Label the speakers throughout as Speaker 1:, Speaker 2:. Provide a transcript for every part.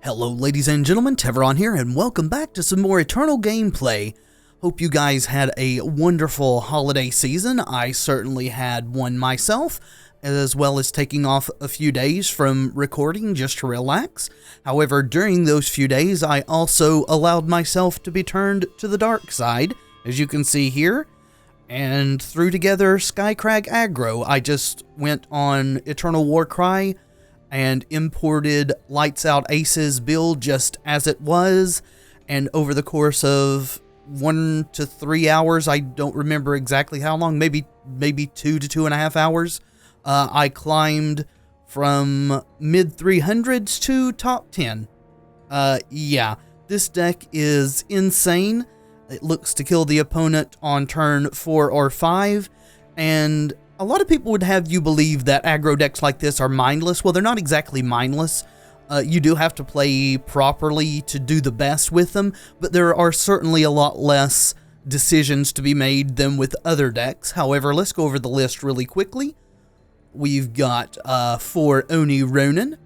Speaker 1: Hello ladies and gentlemen, Tevaron here, and welcome back to some more Eternal gameplay. Hope you guys had a wonderful holiday season. I certainly had one myself, as well as taking off a few days from recording just to relax. However, during those few days, I also allowed myself to be turned to the dark side, as you can see here, and threw together SKYCRAG AGGRO. I just went on Eternal Warcry and imported Lights Out Ace's build just as it was, and over the course of 1 to 3 hours, I don't remember exactly how long, maybe 2 to 2.5 hours, I climbed from mid 300s to top 10. Yeah, this deck is insane. It looks to kill the opponent on turn 4 or 5, and a lot of people would have you believe that aggro decks like this are mindless. Well, they're not exactly mindless. You do have to play properly to do the best with them, but there are certainly a lot less decisions to be made than with other decks. However, let's go over the list really quickly. We've got 4 Oni Ronin,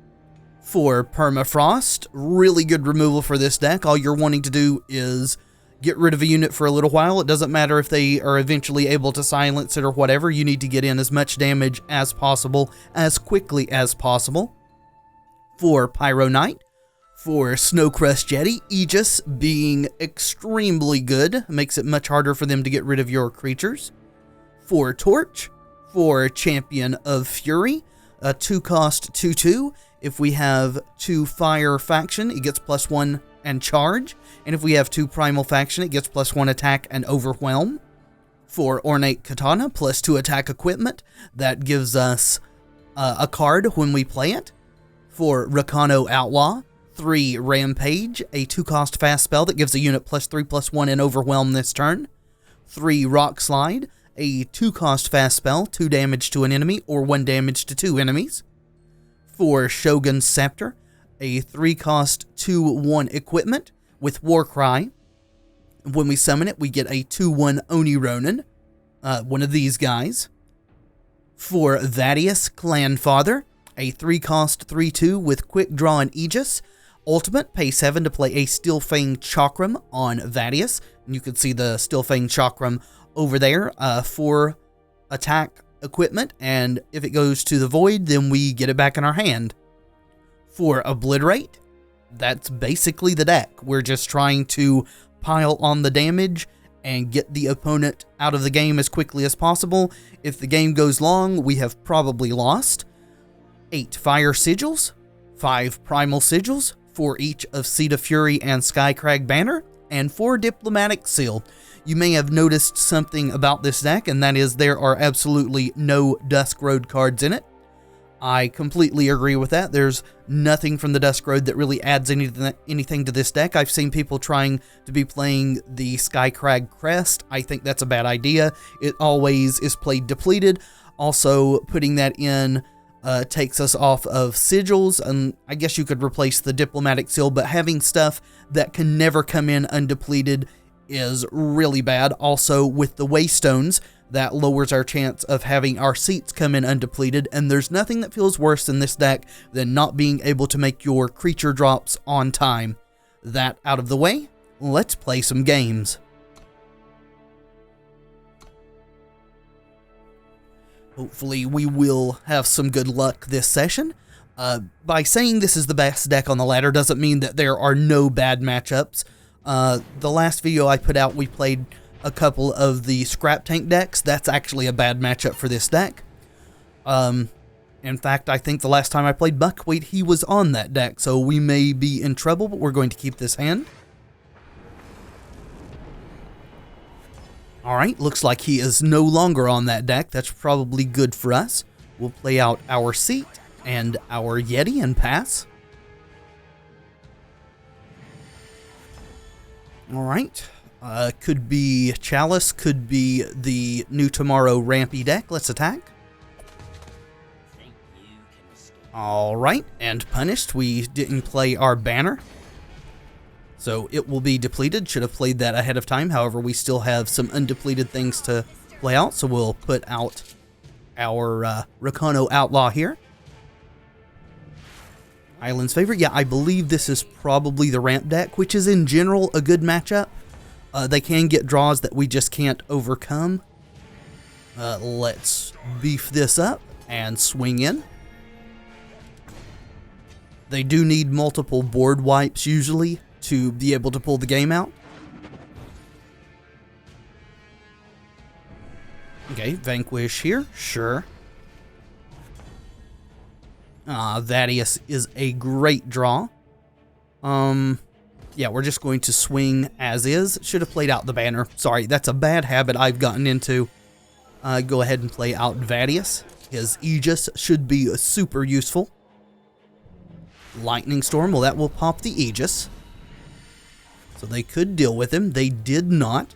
Speaker 1: 4 Permafrost, really good removal for this deck. All you're wanting to do is get rid of a unit for a little while. It doesn't matter if they are eventually able to silence it or whatever. You need to get in as much damage as possible, as quickly as possible. 4 Pyro Knight, 4 Snowcrest Jetty, Aegis being extremely good, makes it much harder for them to get rid of your creatures. 4 Torch, 4 Champion of Fury, a 2-cost 2/2. If we have 2 Fire Faction, it gets +1 and Charge, and if we have 2 Primal Faction, it gets +1 Attack and Overwhelm. 4 Ornate Katana, +2 Attack Equipment, that gives us a card when we play it. 4 Rakano Outlaw, 3 Rampage, a 2-cost fast spell that gives a unit +3/+1 and Overwhelm this turn. 3 Rock Slide, a 2-cost fast spell, 2 damage to an enemy or 1 damage to 2 enemies. 4 Shogun Scepter, a 3-cost 2/1 equipment with Warcry. When we summon it, we get a 2/1 Oni Ronin, one of these guys. 4 Vadius Clanfather, a 3-cost 3/2 with Quick Draw and Aegis. Ultimate, pay 7 to play a Steelfang Chakram on Vadius. And you can see the Steelfang Chakram over there. 4 attack equipment, and if it goes to the void, then we get it back in our hand. 4 Obliterate, that's basically the deck. We're just trying to pile on the damage and get the opponent out of the game as quickly as possible. If the game goes long, we have probably lost. 8 Fire Sigils, 5 Primal Sigils, 4 each of Seed of Fury and SKYCRAG Banner, and 4 Diplomatic Seal. You may have noticed something about this deck, and that is there are absolutely no Dusk Road cards in it. I completely agree with that. There's nothing from the Dusk Road that really adds anything to this deck. I've seen people trying to be playing the SKYCRAG Crest. I think that's a bad idea. It always is played depleted. Also, putting that in takes us off of Sigils, and I guess you could replace the Diplomatic Seal, but having stuff that can never come in undepleted is really bad. Also, with the Waystones, that lowers our chance of having our seats come in undepleted, and there's nothing that feels worse in this deck than not being able to make your creature drops on time. That out of the way, let's play some games. Hopefully we will have some good luck this session. By saying this is the best deck on the ladder doesn't mean that there are no bad matchups. The last video I put out, we played a couple of the Scrap Tank decks. That's actually a bad matchup for this deck. In fact, I think the last time I played Buckwheat, he was on that deck, so we may be in trouble, but we're going to keep this hand. Alright, looks like he is no longer on that deck. That's probably good for us. We'll play out our seat and our Yeti and pass. Alright, could be Chalice, could be the New Tomorrow Rampy deck. Let's attack. Alright, and punished. We didn't play our banner, so it will be depleted. Should have played that ahead of time. However, we still have some undepleted things to play out, so we'll put out our Rakano Outlaw here. Island's favorite. Yeah, I believe this is probably the ramp deck, which is in general a good matchup. They can get draws that we just can't overcome. Let's beef this up and swing in. They do need multiple board wipes usually to be able to pull the game out. Okay, Vanquish here, sure. Vadius is a great draw. Yeah, we're just going to swing as is. Should have played out the banner. Sorry, that's a bad habit I've gotten into. Go ahead and play out Vadius. His Aegis should be super useful. Lightning Storm, well, that will pop the Aegis. So they could deal with him. They did not.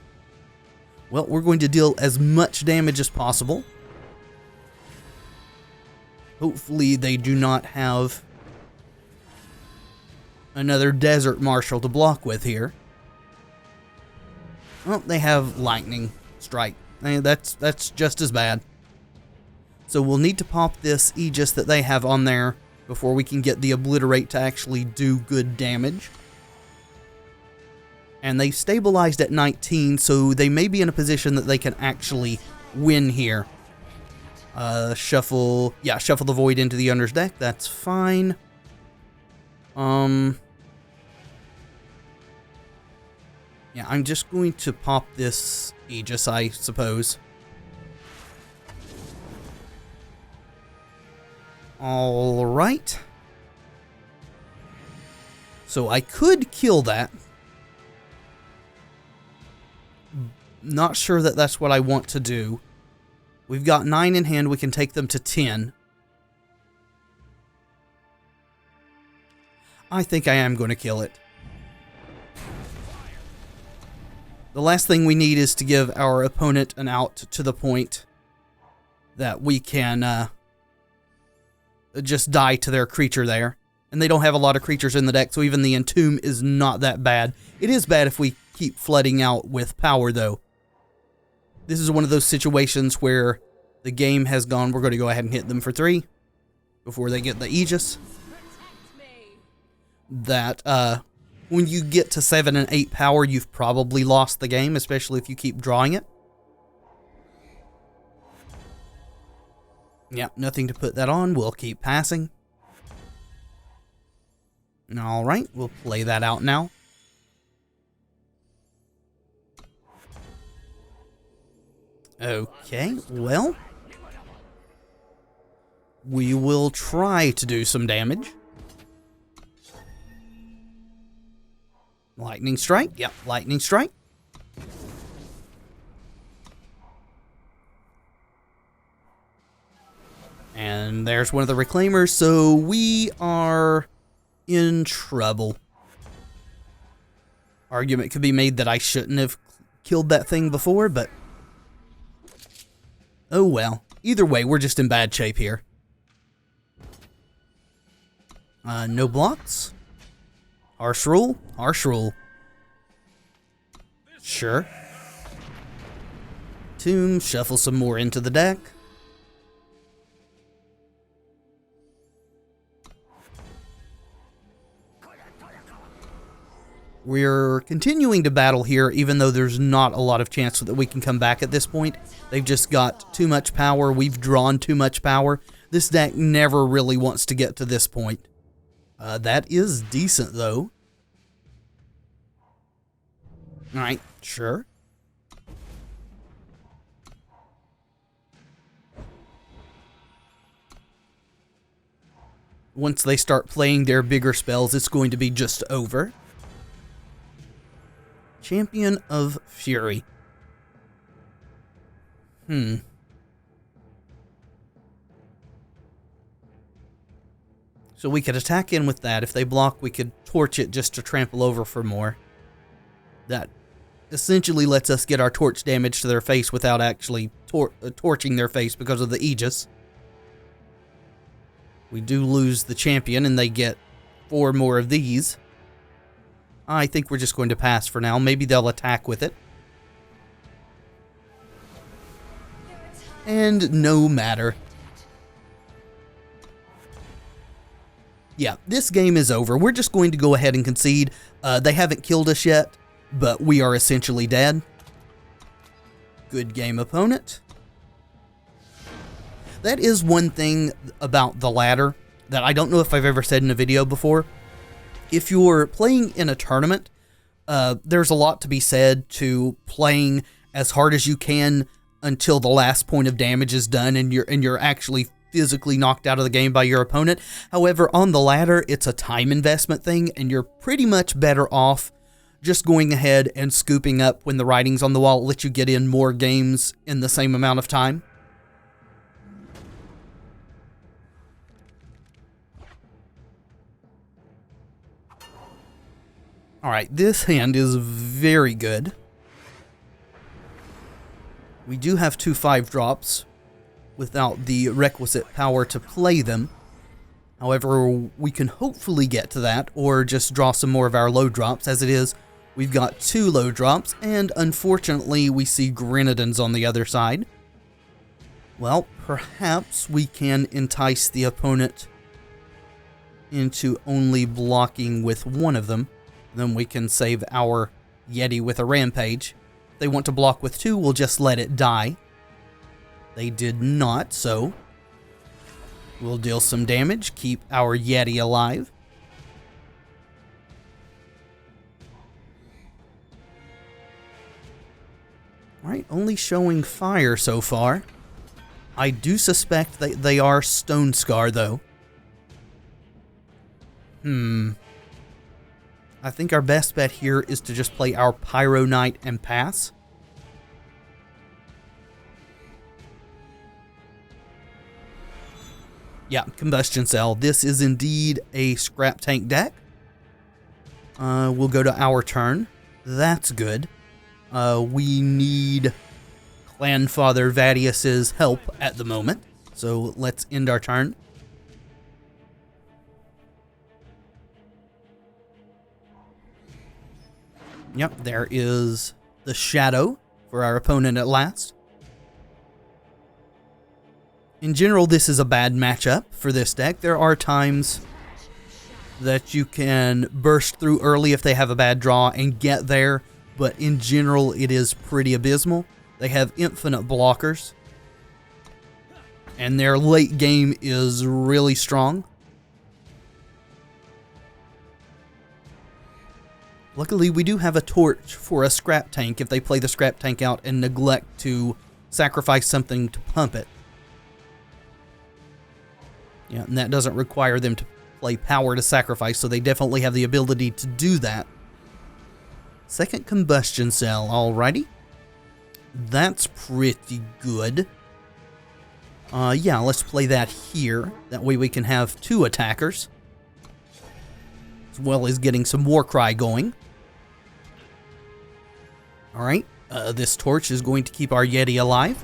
Speaker 1: Well, we're going to deal as much damage as possible. Hopefully they do not have another Desert Marshal to block with here. Well, they have Lightning Strike. That's just as bad. So we'll need to pop this Aegis that they have on there before we can get the Obliterate to actually do good damage. And they stabilized at 19, so they may be in a position that they can actually win here. Shuffle the Void into the owner's deck. That's fine. Yeah, I'm just going to pop this Aegis, I suppose. Alright. So I could kill that. Not sure that that's what I want to do. We've got 9 in hand. We can take them to 10. I think I am going to kill it. The last thing we need is to give our opponent an out to the point that we can just die to their creature there. And they don't have a lot of creatures in the deck, so even the Entomb is not that bad. It is bad if we keep flooding out with power, though. This is one of those situations where the game has gone, we're going to go ahead and hit them for 3 before they get the Aegis. That, when you get to 7 and 8 power, you've probably lost the game, especially if you keep drawing it. Yeah, nothing to put that on. We'll keep passing. Alright, we'll play that out now. Okay, well, we will try to do some damage. Lightning Strike, yep, Lightning Strike. And there's one of the Reclaimers, so we are in trouble. Argument could be made that I shouldn't have killed that thing before, but oh well. Either way, we're just in bad shape here. No blocks. Harsh Rule. Harsh Rule. Sure. Tomb. Shuffle some more into the deck. We're continuing to battle here, even though there's not a lot of chance that we can come back at this point. They've just got too much power. We've drawn too much power. This deck never really wants to get to this point. That is decent, though. Alright, sure. Once they start playing their bigger spells, it's going to be just over. Champion of Fury. So we could attack in with that. If they block, we could torch it just to trample over for more. That essentially lets us get our torch damage to their face without actually torching their face because of the Aegis. We do lose the champion and they get 4 more of these. I think we're just going to pass for now. Maybe they'll attack with it. And no matter. Yeah, this game is over. We're just going to go ahead and concede. They haven't killed us yet, but we are essentially dead. Good game, opponent. That is one thing about the ladder that I don't know if I've ever said in a video before. If you're playing in a tournament, there's a lot to be said to playing as hard as you can until the last point of damage is done and you're actually physically knocked out of the game by your opponent. However, on the ladder, it's a time investment thing, and you're pretty much better off just going ahead and scooping up when the writing's on the wall. It lets you get in more games in the same amount of time. Alright, this hand is very good. We do have 2 5-drops without the requisite power to play them. However, we can hopefully get to that, or just draw some more of our low drops. As it is, we've got 2 low drops, and unfortunately we see Grenadines on the other side. Well, perhaps we can entice the opponent into only blocking with one of them. Then we can save our Yeti with a Rampage. If they want to block with 2, we'll just let it die. They did not, so we'll deal some damage, keep our Yeti alive. Alright, only showing fire so far. I do suspect that they are Stone Scar, though. I think our best bet here is to just play our Pyro Knight and pass. Yeah, Combustion Cell. This is indeed a Scrap Tank deck. We'll go to our turn. That's good. We need Clanfather Vadius's help at the moment. So let's end our turn. Yep, there is the Shadow for our opponent at last. In general, this is a bad matchup for this deck. There are times that you can burst through early if they have a bad draw and get there, but in general, it is pretty abysmal. They have infinite blockers, and their late game is really strong. Luckily, we do have a torch for a Scrap Tank if they play the Scrap Tank out and neglect to sacrifice something to pump it. Yeah, and that doesn't require them to play power to sacrifice, so they definitely have the ability to do that. Second Combustion Cell, alrighty. That's pretty good. Yeah, let's play that here. That way we can have 2 attackers, as well as getting some Warcry going. Alright, this torch is going to keep our Yeti alive.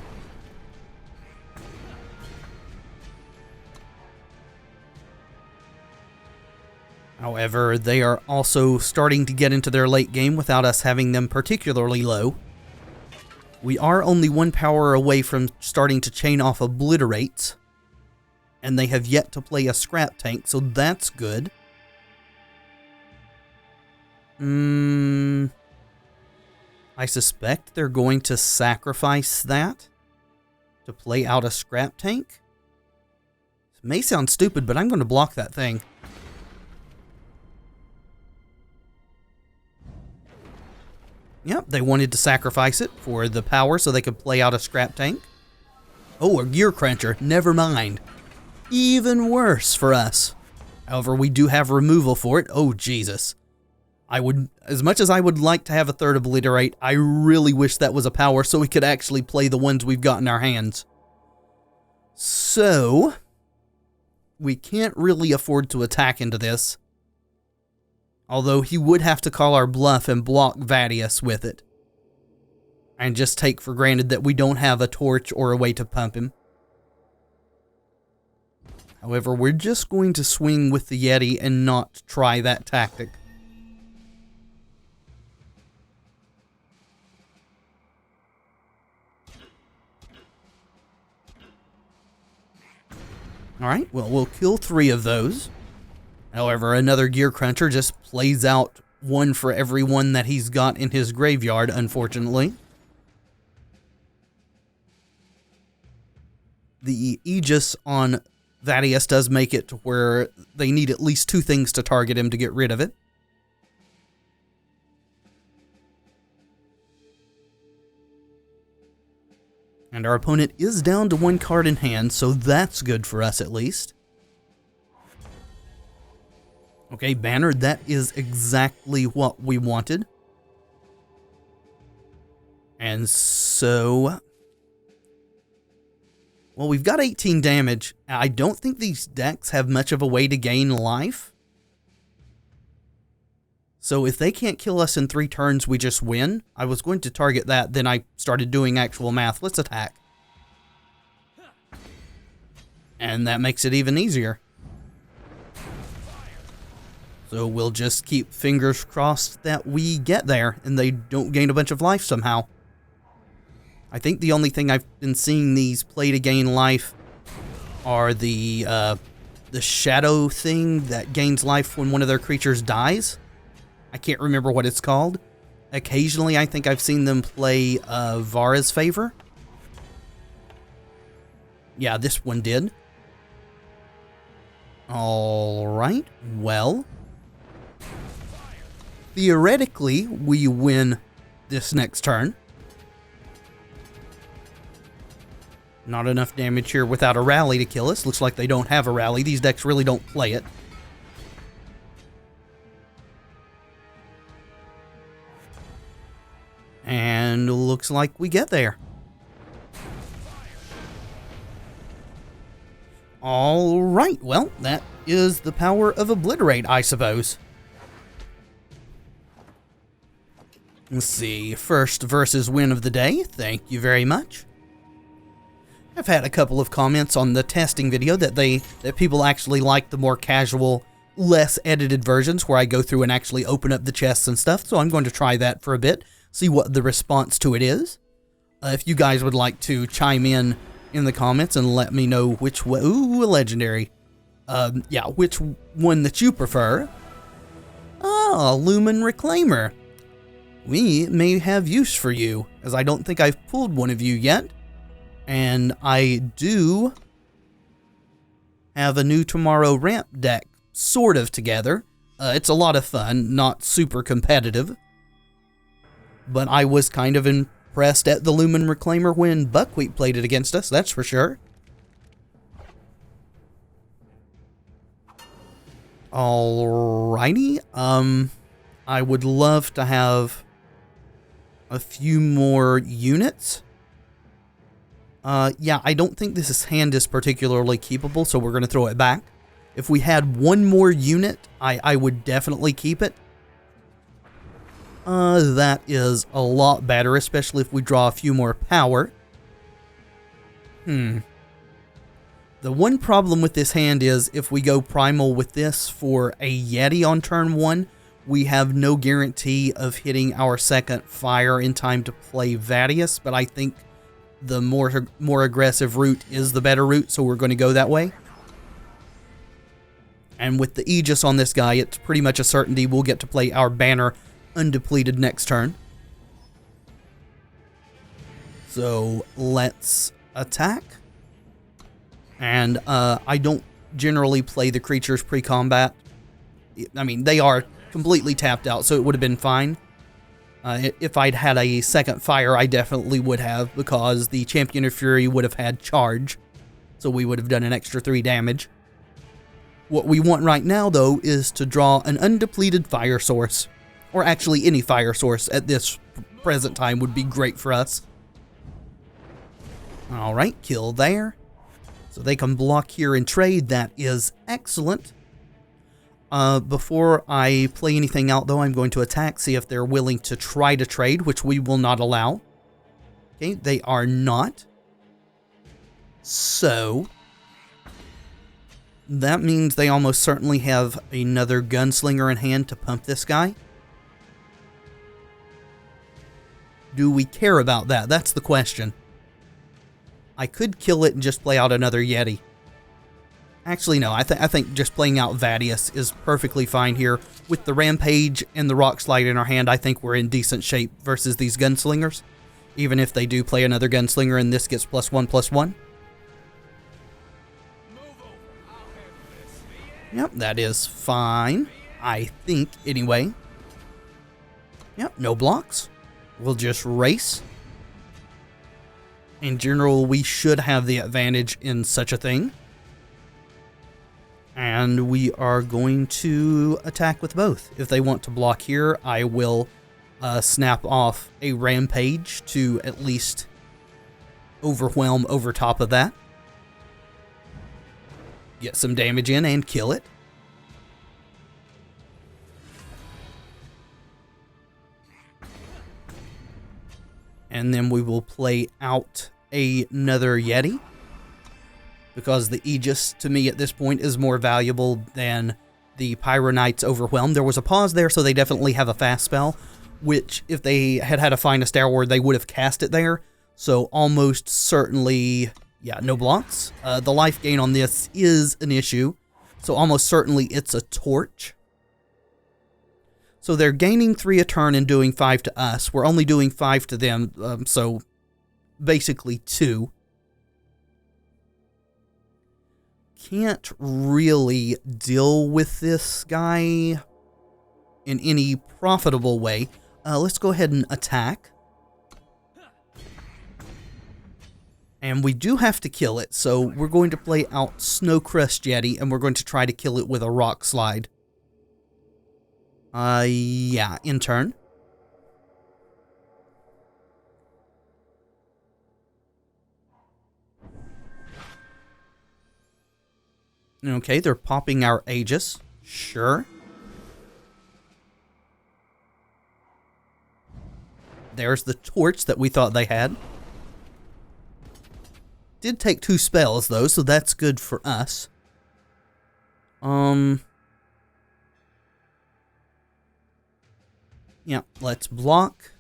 Speaker 1: However, they are also starting to get into their late game without us having them particularly low. We are only 1 power away from starting to chain off Obliterates, and they have yet to play a Scrap Tank, so that's good. I suspect they're going to sacrifice that to play out a Scrap Tank. It may sound stupid, but I'm going to block that thing. Yep, they wanted to sacrifice it for the power so they could play out a Scrap Tank. Oh, a Gear Cruncher. Never mind. Even worse for us. However, we do have removal for it. Oh, Jesus. As much as I would like to have a 3rd Obliterate, I really wish that was a power so we could actually play the ones we've got in our hands. So, we can't really afford to attack into this. Although he would have to call our bluff and block Vadius with it. And just take for granted that we don't have a torch or a way to pump him. However, we're just going to swing with the Yeti and not try that tactic. Alright, well, we'll kill 3 of those. However, another Gear Cruncher just plays out one for every one that he's got in his graveyard, unfortunately. The Aegis on Vadius does make it to where they need at least 2 things to target him to get rid of it. And our opponent is down to 1 card in hand, so that's good for us at least. Okay, Banner, that is exactly what we wanted. And so... well, we've got 18 damage. I don't think these decks have much of a way to gain life. So if they can't kill us in 3 turns, we just win. I was going to target that, then I started doing actual math. Let's attack. And that makes it even easier. So we'll just keep fingers crossed that we get there and they don't gain a bunch of life somehow. I think the only thing I've been seeing these play to gain life are the shadow thing that gains life when one of their creatures dies. I can't remember what it's called. Occasionally, I think I've seen them play Vara's Favor. Yeah, this one did. Alright, well. Theoretically, we win this next turn. Not enough damage here without a rally to kill us. Looks like they don't have a rally. These decks really don't play it. And looks like we get there. Alright, well, that is the power of Obliterate, I suppose. Let's see, first versus win of the day. Thank you very much. I've had a couple of comments on the testing video that people actually like the more casual, less edited versions where I go through and actually open up the chests and stuff, so I'm going to try that for a bit, see what the response to it is. If you guys would like to chime in the comments and let me know which one, ooh, a legendary, yeah, which one that you prefer. Ah, Lumen Reclaimer. We may have use for you, as I don't think I've pulled one of you yet. And I do have a new Tomorrow Ramp deck sort of together. It's a lot of fun, not super competitive. But I was kind of impressed at the Lumen Reclaimer when Buckwheat played it against us, that's for sure. Alrighty, I would love to have a few more units. Yeah, I don't think this hand is particularly keepable, so we're going to throw it back. If we had one more unit, I would definitely keep it. That is a lot better, especially if we draw a few more power. The one problem with this hand is if we go primal with this for a Yeti on turn 1, we have no guarantee of hitting our second fire in time to play Vadius, but I think the more aggressive route is the better route, so we're going to go that way. And with the Aegis on this guy, it's pretty much a certainty we'll get to play our banner undepleted next turn. So let's attack. And I don't generally play the creatures pre-combat. I mean, they are completely tapped out, so it would have been fine. If I'd had a second fire, I definitely would have, because the Champion of Fury would have had charge, so we would have done an extra 3 damage. What we want right now, though, is to draw an undepleted fire source, or actually any fire source at this present time would be great for us. Alright, kill there. So they can block here and trade, that is excellent. Before I play anything out, though, I'm going to attack, see if they're willing to try to trade, which we will not allow. Okay, they are not. So that means they almost certainly have another gunslinger in hand to pump this guy. Do we care about that? That's the question. I could kill it and just play out another Yeti. Actually, no, I think just playing out Vadius is perfectly fine here. With the Rampage and the Rock Slide in our hand, I think we're in decent shape versus these Gunslingers. Even if they do play another Gunslinger and this gets +1/+1. Yep, that is fine. I think, anyway. Yep, no blocks. We'll just race. In general, we should have the advantage in such a thing. And we are going to attack with both. If they want to block here, I will snap off a Rampage to at least overwhelm over top of that. Get some damage in and kill it. And then we will play out another Yeti. Because the Aegis, to me, at this point, is more valuable than the Pyro Knight's Overwhelm. There was a pause there, so they definitely have a fast spell, which, if they had had a Finest Hour Ward, they would have cast it there. So, almost certainly, yeah, no blocks. The life gain on this is an issue, so almost certainly it's a Torch. So, they're gaining 3 a turn and doing 5 to us. We're only doing 5 to them, so basically 2. Can't really deal with this guy in any profitable way. Let's go ahead and attack. And we do have to kill it, so we're going to play out Snowcrest Yeti, and we're going to try to kill it with a Rock Slide. Yeah, in turn. Okay, they're popping our Aegis. Sure. There's the Torch that we thought they had. Did take 2 spells, though, so that's good for us. Yeah, let's block.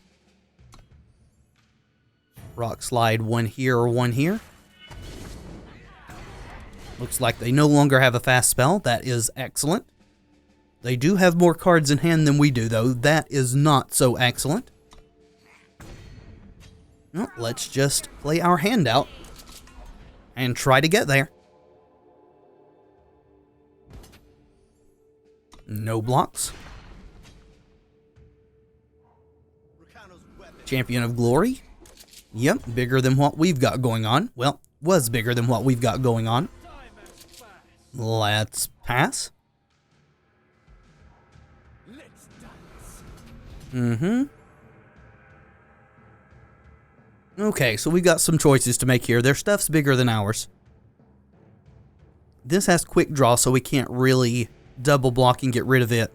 Speaker 1: Rock Slide 1 here, 1 here. Looks like they no longer have a fast spell. That is excellent. They do have more cards in hand than we do, though. That is not so excellent. Well, let's just play our hand out and try to get there. No blocks. Champion of Glory. Yep, bigger than what we've got going on. Well, was bigger than what we've got going on. Let's pass. Okay, so we've got some choices to make here. Their stuff's bigger than ours. This has quick draw, so we can't really double block and get rid of it.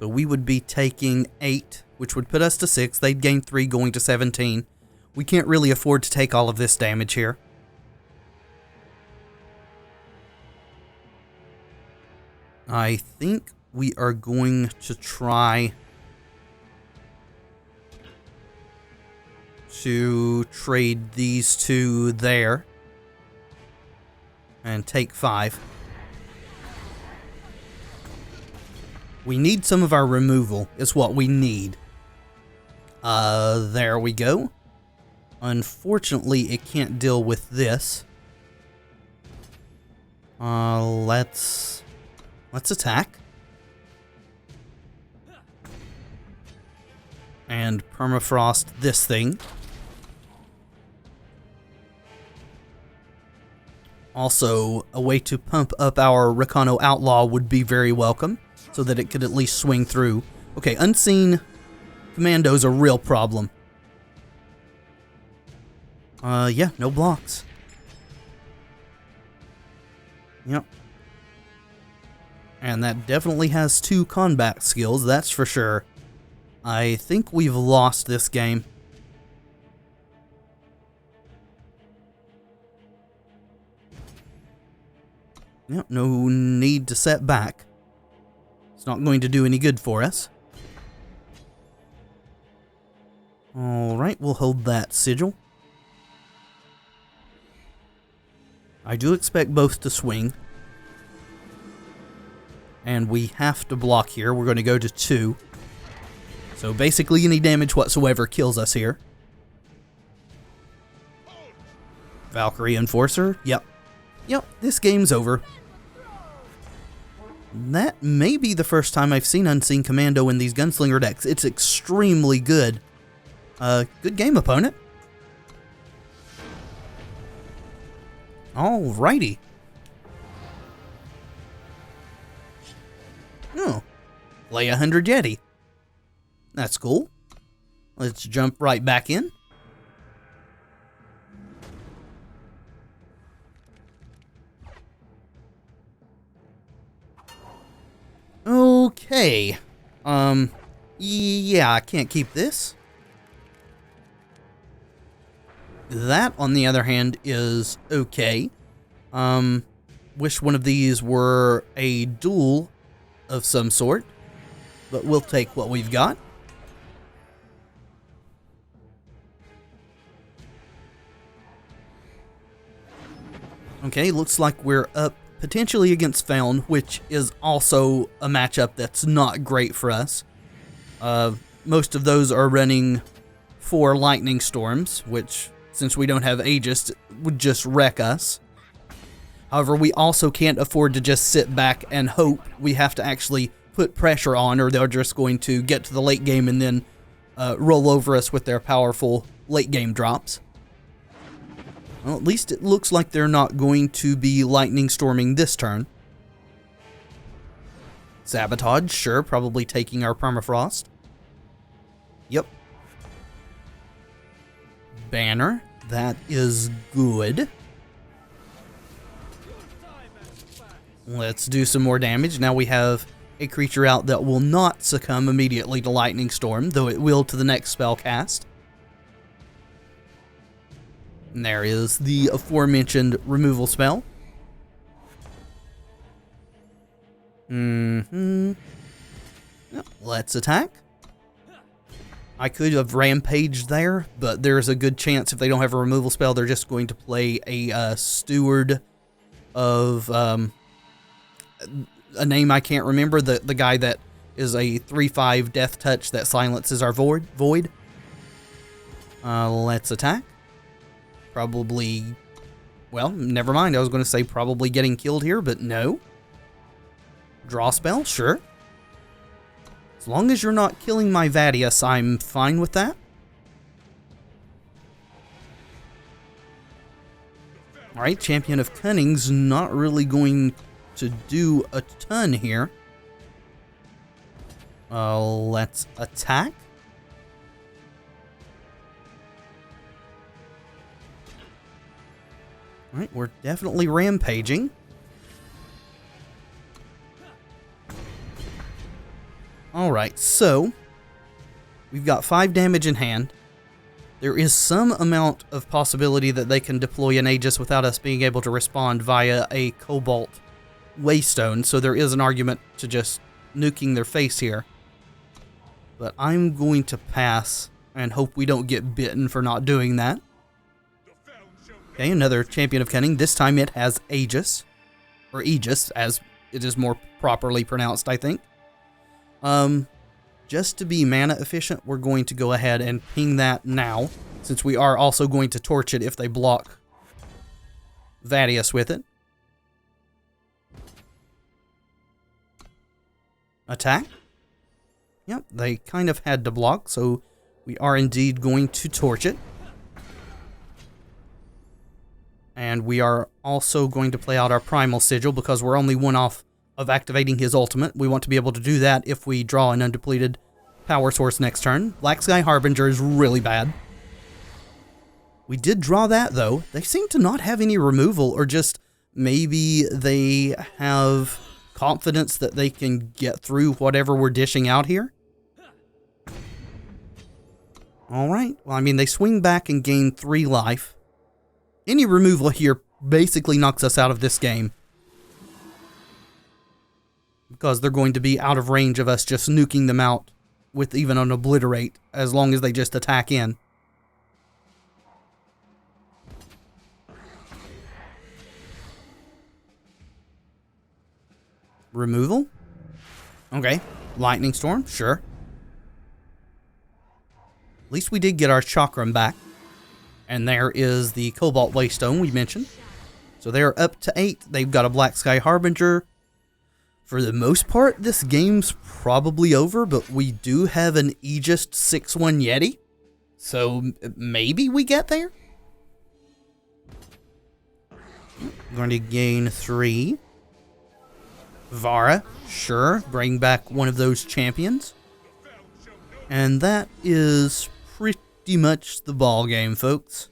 Speaker 1: So we would be taking 8, which would put us to 6. They'd gain 3, going to 17. We can't really afford to take all of this damage here. I think we are going to try to trade these 2 there and take 5. We need some of our removal, is what we need. There we go. Unfortunately, it can't deal with this. Let's attack. And permafrost this thing. Also, a way to pump up our Rakano Outlaw would be very welcome, so that it could at least swing through. Okay, Unseen Commando's a real problem. Yeah, no blocks. Yep. And that definitely has 2 combat skills, that's for sure. I think we've lost this game. Yep, no need to set back. It's not going to do any good for us. Alright, we'll hold that sigil. I do expect both to swing. And we have to block here. We're going to go to 2. So basically any damage whatsoever kills us here. Valkyrie Enforcer. Yep. Yep, this game's over. That may be the first time I've seen Unseen Commando in these Gunslinger decks. It's extremely good. Good game, opponent. Alrighty. Oh. Play 100 Yeti. That's cool. Let's jump right back in. Okay. Yeah, I can't keep this. That, on the other hand, is okay. Wish one of these were a duel of some sort, but we'll take what we've got. Okay, looks like we're up potentially against Found, which is also a matchup that's not great for us. Most of those are running 4 Lightning Storms, which, since we don't have Aegis, would just wreck us. However, we also can't afford to just sit back and hope. We have to actually put pressure on, or they're just going to get to the late game and then roll over us with their powerful late game drops. Well, at least it looks like they're not going to be lightning storming this turn. Sabotage, sure, probably taking our permafrost. Yep. Banner, that is good. Let's do some more damage. Now we have a creature out that will not succumb immediately to Lightning Storm, though it will to the next spell cast. And there is the aforementioned removal spell. Let's attack. I could have rampaged there, but there's a good chance if they don't have a removal spell, they're just going to play a steward of a name I can't remember. The guy that is a 3/5 death touch that silences our void. Let's attack. Probably, well, never mind. I was going to say probably getting killed here, but no. Draw spell, sure. As long as you're not killing my Vadius, I'm fine with that. Alright, Champion of Cunning's not really going to do a ton here. Let's attack. Alright, we're definitely rampaging. Alright, so we've got 5 damage in hand. There is some amount of possibility that they can deploy an Aegis without us being able to respond via a Cobalt Waystone, so there is an argument to just nuking their face here. But I'm going to pass and hope we don't get bitten for not doing that. Okay, another Champion of Cunning. This time it has Aegis, or Aegis, as it is more properly pronounced, I think. Just to be mana efficient, we're going to go ahead and ping that now, since we are also going to torch it if they block Vadius with it. Attack. Yep, they kind of had to block, so we are indeed going to torch it. And we are also going to play out our Primal Sigil because we're only one off of activating his ultimate. We want to be able to do that if we draw an undepleted power source next turn. Black Sky Harbinger is really bad. We did draw that, though. They seem to not have any removal, or just maybe they have confidence that they can get through whatever we're dishing out here. Alright, well, I mean, they swing back and gain 3 life. Any removal here basically knocks us out of this game, because they're going to be out of range of us just nuking them out with even an obliterate, as long as they just attack in. Removal. Okay. Lightning Storm, sure. At least we did get our Chakram back. And there is the Cobalt Waystone we mentioned. So they're up to 8. They've got a Black Sky Harbinger. For the most part, this game's probably over, but we do have an Aegis 6-1 Yeti. So maybe we get there? I'm going to gain 3. Vara, sure. Bring back one of those champions. And that is pretty much the ball game, folks.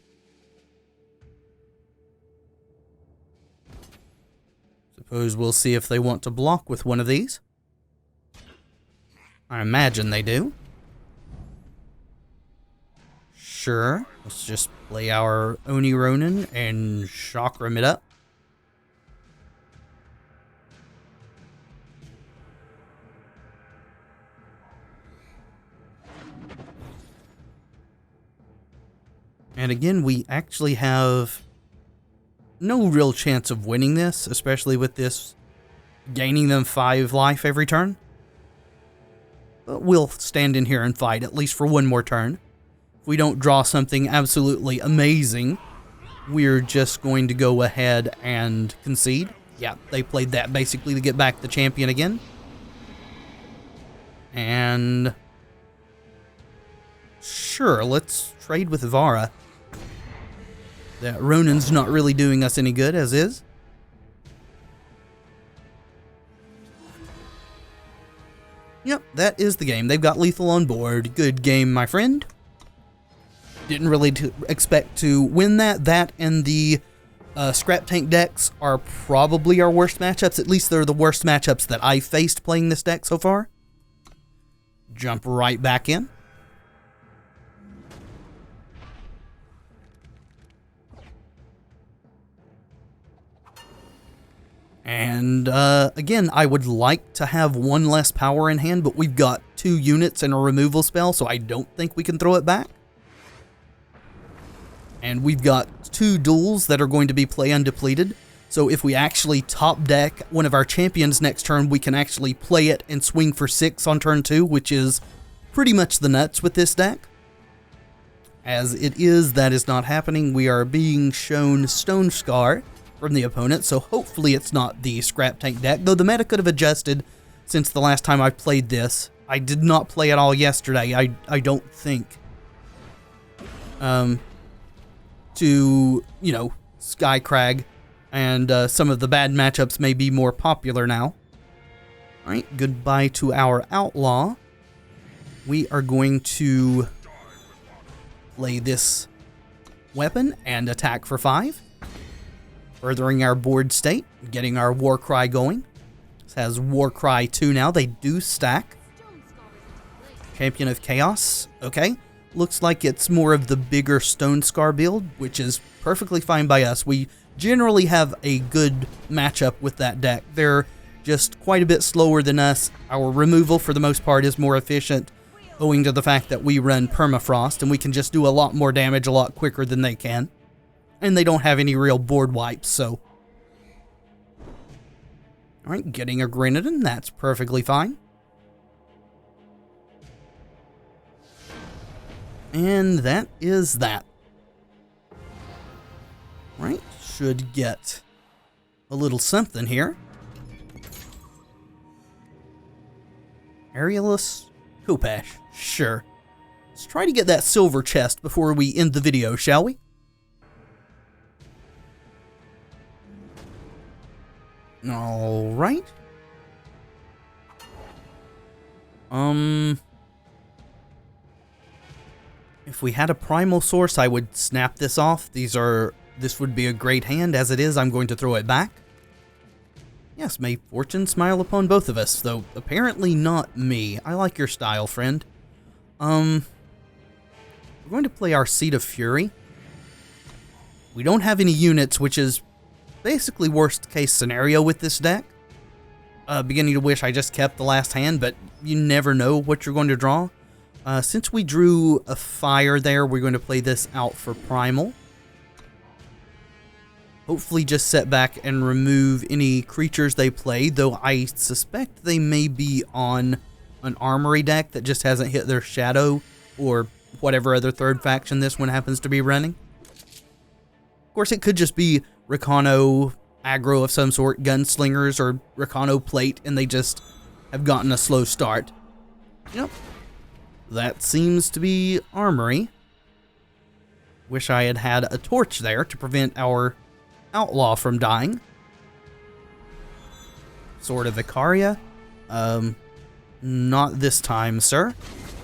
Speaker 1: Suppose we'll see if they want to block with one of these. I imagine they do. Sure. Let's just play our Oni Ronin and Chakram it up. And again, we actually have no real chance of winning this, especially with this gaining them 5 life every turn. But we'll stand in here and fight, at least for one more turn. If we don't draw something absolutely amazing, we're just going to go ahead and concede. Yeah, they played that basically to get back the champion again. And sure, let's trade with Vara. That Ronin's not really doing us any good, as is. Yep, that is the game. They've got lethal on board. Good game, my friend. Didn't really expect to win that. That and the Scrap Tank decks are probably our worst matchups. At least they're the worst matchups that I faced playing this deck so far. Jump right back in. And again, I would like to have 1 less power in hand, but we've got 2 units and a removal spell, so I don't think we can throw it back. And we've got 2 duels that are going to be play undepleted, so if we actually top deck one of our champions next turn, we can actually play it and swing for 6 on turn 2, which is pretty much the nuts with this deck. As it is, that is not happening. We are being shown Stone Scar from the opponent, so hopefully it's not the Scrap Tank deck, though the meta could have adjusted since the last time I played this. I did not play it all yesterday, I don't think. To, you know, SKYCRAG, and some of the bad matchups may be more popular now. Alright, goodbye to our Outlaw. We are going to play this weapon and attack for 5. Furthering our board state, getting our Warcry going. This has Warcry 2 now. They do stack. Champion of Chaos. Okay. Looks like it's more of the bigger Stone Scar build, which is perfectly fine by us. We generally have a good matchup with that deck. They're just quite a bit slower than us. Our removal, for the most part, is more efficient, owing to the fact that we run Permafrost, and we can just do a lot more damage a lot quicker than they can. And they don't have any real board wipes, so. Alright, getting a Grenadin, that's perfectly fine. And that is that. Right, should get a little something here. Aerialus Kopesh, sure. Let's try to get that silver chest before we end the video, shall we? All right. If we had a primal source, I would snap this off. This would be a great hand. As it is, I'm going to throw it back. Yes, may fortune smile upon both of us, though apparently not me. I like your style, friend. We're going to play our Seed of Fury. We don't have any units, which is basically worst case scenario with this deck. Beginning to wish I just kept the last hand, but you never know what you're going to draw. Since we drew a fire there, we're going to play this out for primal. hopefully just set back and remove any creatures they play, though I suspect they may be on an armory deck that just hasn't hit their shadow or whatever other third faction this one happens to be running. Of course, it could just be Recano aggro of some sort, gunslingers, or Recano plate, and they just have gotten a slow start. Yep. That seems to be armory. Wish I had had a torch there to prevent our outlaw from dying. Sword of Icaria. Not this time, sir.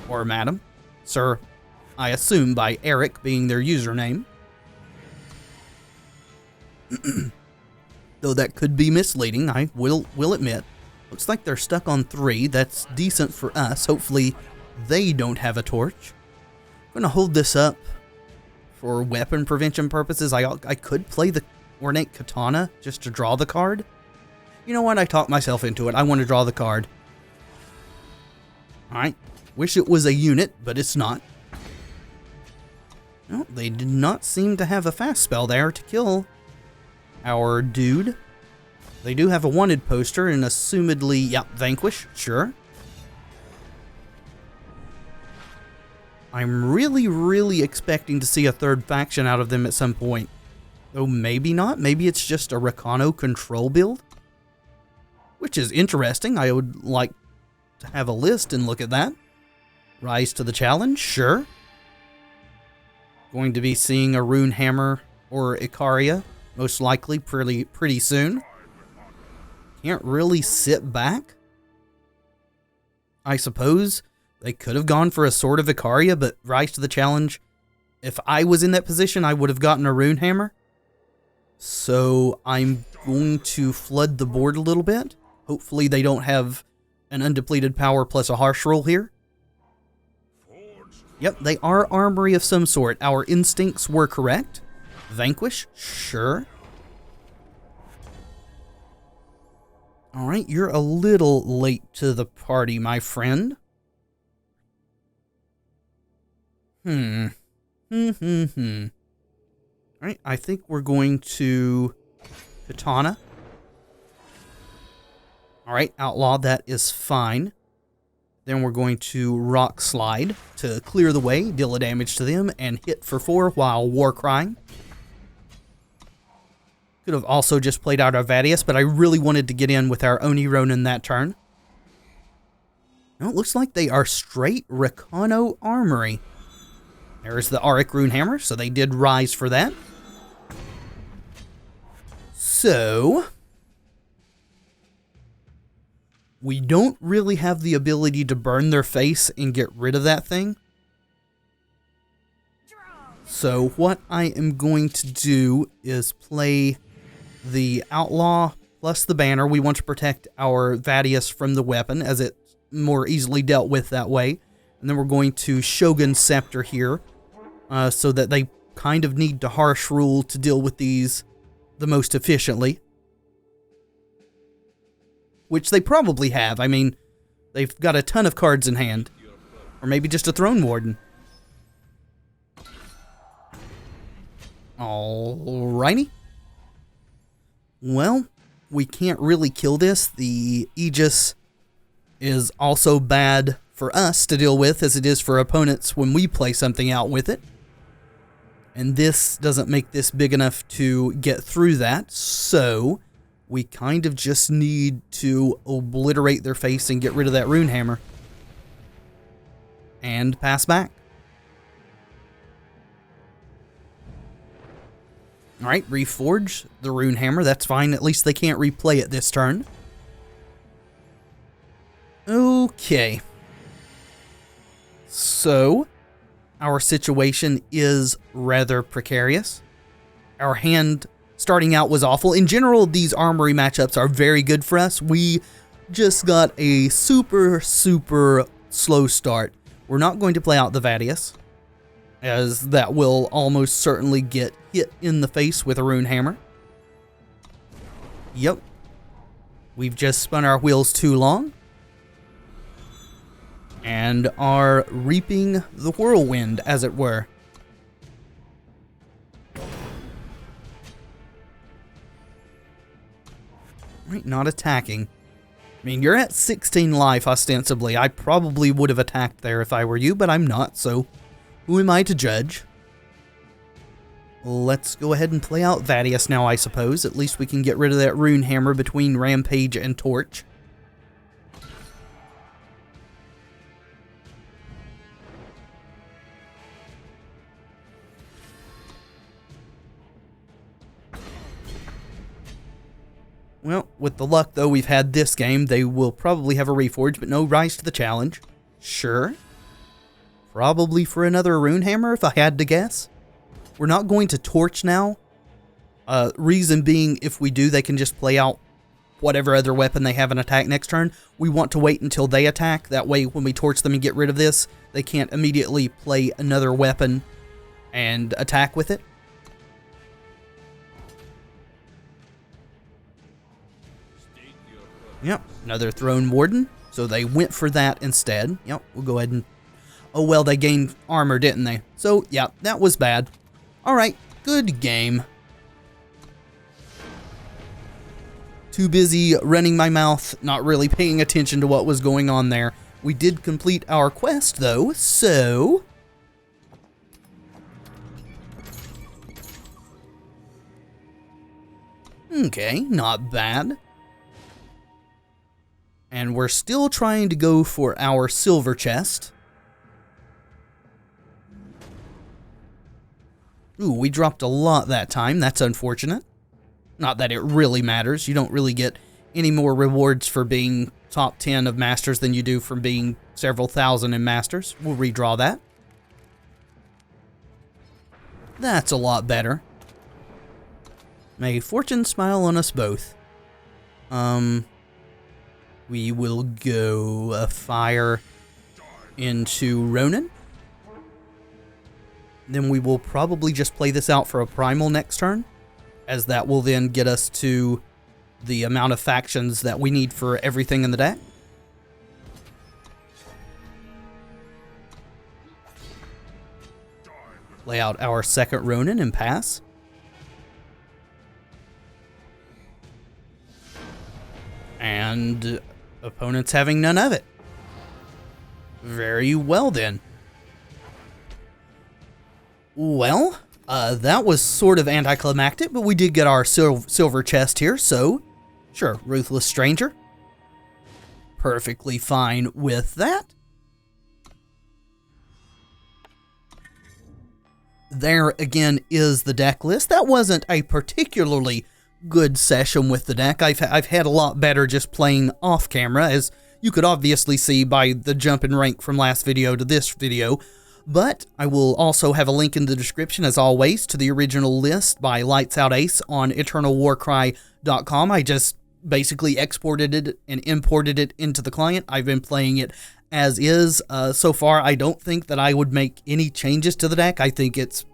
Speaker 1: Or madam. Sir, I assume by Eric being their username. Though that could be misleading, I will admit. Looks like they're stuck on 3. That's decent for us. Hopefully they don't have a torch. I'm going to hold this up for weapon prevention purposes. I could play the Ornate Katana just to draw the card. You know what? I talked myself into it. I want to draw the card. Alright. Wish it was a unit, but it's not. No, they did not seem to have a fast spell there to kill our dude. They do have a wanted poster and assumedly, yep, vanquish, sure. I'm really expecting to see a third faction out of them at some point. Though maybe not. Maybe it's just a Recano control build. Which is interesting. I would like to have a list and look at that. Rise to the challenge, sure. Going to be seeing a Rune Hammer or Icaria, most likely pretty soon. Can't really sit back. I suppose they could have gone for a Sword of Icaria, but Rise to the challenge, if I was in that position, I would have gotten a Rune Hammer. So I'm going to flood the board a little bit. Hopefully they don't have an undepleted power plus a harsh roll here. Yep, they are armory of some sort. Our instincts were correct. Vanquish, sure. Alright, you're a little late to the party, my friend. Alright, I think we're going to Katana. Alright, Outlaw, that is fine. Then we're going to Rock Slide to clear the way, deal a damage to them, and hit for 4 while War Crying. Could have also just played out our Vadius, but I really wanted to get in with our Oni Ronin that turn. No, it looks like they are straight Recano Armory. There's the Auric Rune Hammer, so they did rise for that. So we don't really have the ability to burn their face and get rid of that thing. So what I am going to do is play the Outlaw plus the Banner. We want to protect our Vadius from the weapon, as it's more easily dealt with that way. And then we're going to Shogun Scepter here, so that they kind of need to harsh rule to deal with these the most efficiently. Which they probably have. I mean, they've got a ton of cards in hand. Or maybe just a Throne Warden. Alrighty. Well, we can't really kill this. The Aegis is also bad for us to deal with as it is for opponents when we play something out with it. And this doesn't make this big enough to get through that, so we kind of just need to obliterate their face and get rid of that Rune Hammer. And pass back. Alright, reforge the Rune Hammer. That's fine. At least they can't replay it this turn. Okay. So, our situation is rather precarious. Our hand starting out was awful. In general, these armory matchups are very good for us. We just got a super slow start. We're not going to play out the Vadius, as that will almost certainly get hit in the face with a Rune Hammer. Yep. We've just spun our wheels too long. And are reaping the whirlwind, as it were. Right, not attacking. I mean, you're at 16 life, ostensibly. I probably would have attacked there if I were you, but I'm not, so who am I to judge? Let's go ahead and play out Vadius now, I suppose. At least we can get rid of that rune hammer between Rampage and Torch. Well, with the luck, though, we've had this game, they will probably have a Reforge, but no rise to the challenge. Sure. Probably for another rune hammer, if I had to guess. We're not going to Torch now. Reason being, if we do, they can just play out whatever other weapon they have an attack next turn. We want to wait until they attack. That way, when we Torch them and get rid of this, they can't immediately play another weapon and attack with it. Yep, another Throne Warden. So they went for that instead. Yep, we'll go ahead and... Oh, well, they gained armor, didn't they? So, yeah, that was bad. Alright, good game. Too busy running my mouth, not really paying attention to what was going on there. We did complete our quest, though, so... Okay, not bad. And we're still trying to go for our silver chest. Ooh, we dropped a lot that time. That's unfortunate. Not that it really matters. You don't really get any more rewards for being top 10 of Masters than you do from being several thousand in Masters. We'll redraw that. That's a lot better. May fortune smile on us both. We will go a fire into Ronin. Then we will probably just play this out for a primal next turn, as that will then get us to the amount of factions that we need for everything in the deck. Lay out our second Ronin and pass. And opponents having none of it. Very well then. Well, that was sort of anticlimactic, but we did get our silver chest here, so sure, Ruthless Stranger. Perfectly fine with that. There again is the deck list. That wasn't a particularly good session with the deck. I've had a lot better just playing off camera, as you could obviously see by the jump in rank from last video to this video. But I will also have a link in the description, as always, to the original list by Lights Out Ace on EternalWarCry.com. I just basically exported it and imported it into the client. I've been playing it as is. So far, I don't think that I would make any changes to the deck. I think it's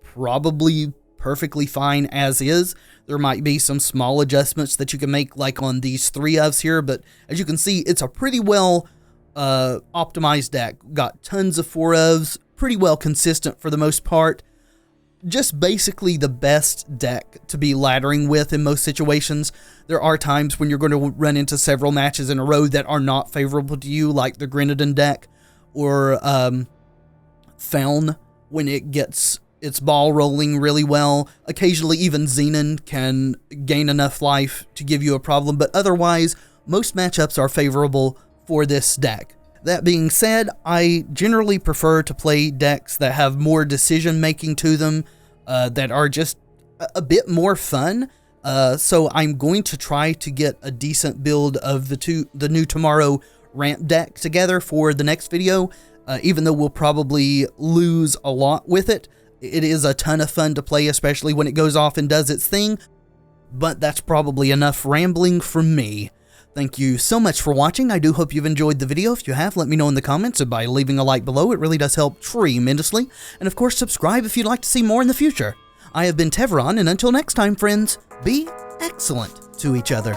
Speaker 1: probably perfectly fine as is. There might be some small adjustments that you can make, like on these 3 ofs here, but as you can see, it's a pretty well optimized deck. Got tons of 4 ofs, pretty well consistent for the most part. Just basically the best deck to be laddering with in most situations. There are times when you're going to run into several matches in a row that are not favorable to you, like the Grenadin deck, or Feln, when it gets its ball rolling really well. Occasionally even Xenon can gain enough life to give you a problem, but otherwise most matchups are favorable for this deck. That being said, I generally prefer to play decks that have more decision making to them, that are just a bit more fun. So I'm going to try to get a decent build of the new Tomorrow ramp deck together for the next video. Even though we'll probably lose a lot with it, it is a ton of fun to play, especially when it goes off and does its thing. But that's probably enough rambling from me. Thank you so much for watching. I do hope you've enjoyed the video. If you have, let me know in the comments and by leaving a like below. It really does help tremendously. And of course, subscribe if you'd like to see more in the future. I have been Tevaron, and until next time, friends, be excellent to each other.